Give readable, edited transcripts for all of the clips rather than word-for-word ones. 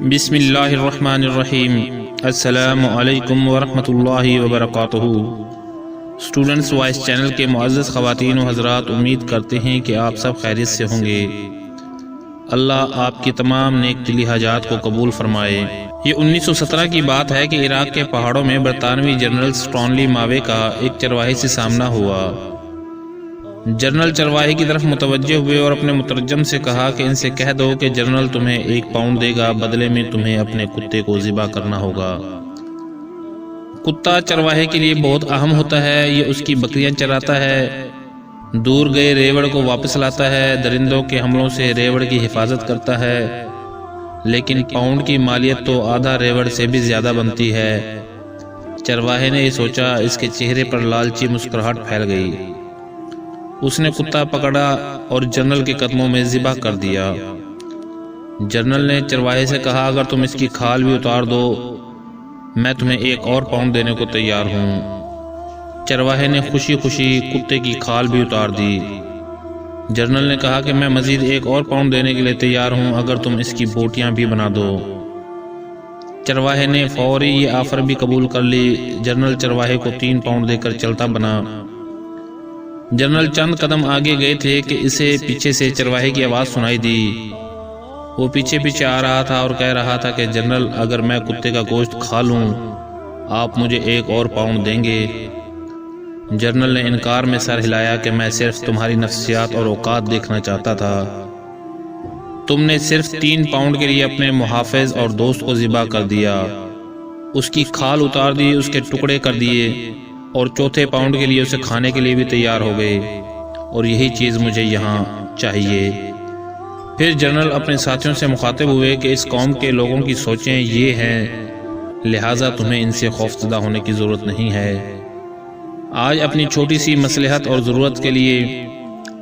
بسم اللہ الرحمن الرحیم۔ السلام علیکم ورحمۃ اللہ وبرکاتہ۔ اسٹوڈنٹس وائس چینل کے معزز خواتین و حضرات، امید کرتے ہیں کہ آپ سب خیریت سے ہوں گے۔ اللہ آپ کی تمام نیک دلی حاجات کو قبول فرمائے۔ یہ 1917 کی بات ہے کہ عراق کے پہاڑوں میں برطانوی جنرل سٹانلی ماوے کا ایک چرواہے سے سامنا ہوا۔ جنرل چرواہے کی طرف متوجہ ہوئے اور اپنے مترجم سے کہا کہ ان سے کہہ دو کہ جنرل تمہیں 1 پاؤنڈ دے گا، بدلے میں تمہیں اپنے کتے کو ذبح کرنا ہوگا۔ کتا چرواہے کے لیے بہت اہم ہوتا ہے، یہ اس کی بکریاں چراتا ہے، دور گئے ریوڑ کو واپس لاتا ہے، درندوں کے حملوں سے ریوڑ کی حفاظت کرتا ہے، لیکن پاؤنڈ کی مالیت تو آدھا ریوڑ سے بھی زیادہ بنتی ہے۔ چرواہے نے یہ سوچا، اس کے چہرے پر لالچی مسکراہٹ پھیل گئی۔ اس نے کتا پکڑا اور جنرل کے قدموں میں ذبح کر دیا۔ جنرل نے چرواہے سے کہا، اگر تم اس کی کھال بھی اتار دو، میں تمہیں 1 اور پاؤنڈ دینے کو تیار ہوں۔ چرواہے نے خوشی خوشی کتے کی کھال بھی اتار دی۔ جنرل نے کہا کہ میں مزید 1 اور پاؤنڈ دینے کے لیے تیار ہوں اگر تم اس کی بوٹیاں بھی بنا دو۔ چرواہے نے فوری یہ آفر بھی قبول کر لی۔ جنرل چرواہے کو 3 پاؤنڈ دے کر چلتا بنا۔ جنرل چند قدم آگے گئے تھے کہ اسے پیچھے سے چرواہے کی آواز سنائی دی۔ وہ پیچھے پیچھے آ رہا تھا اور کہہ رہا تھا کہ جنرل، اگر میں کتے کا گوشت کھا لوں آپ مجھے 1 اور پاؤنڈ دیں گے؟ جنرل نے انکار میں سر ہلایا کہ میں صرف تمہاری نفسیات اور اوقات دیکھنا چاہتا تھا۔ تم نے صرف 3 پاؤنڈ کے لیے اپنے محافظ اور دوست کو ذبح کر دیا، اس کی کھال اتار دی، اس کے ٹکڑے کر دیے، اور 4تھے پاؤنڈ کے لیے اسے کھانے کے لیے بھی تیار ہو گئے، اور یہی چیز مجھے یہاں چاہیے۔ پھر جنرل اپنے ساتھیوں سے مخاطب ہوئے کہ اس قوم کے لوگوں کی سوچیں یہ ہیں، لہٰذا تمہیں ان سے خوفزدہ ہونے کی ضرورت نہیں ہے۔ آج اپنی چھوٹی سی مصلحت اور ضرورت کے لیے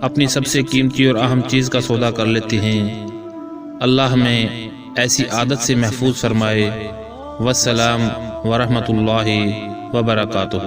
اپنی سب سے قیمتی اور اہم چیز کا سودا کر لیتے ہیں۔ اللہ ہمیں ایسی عادت سے محفوظ فرمائے۔ والسلام ورحمۃ اللہ وبرکاتہ۔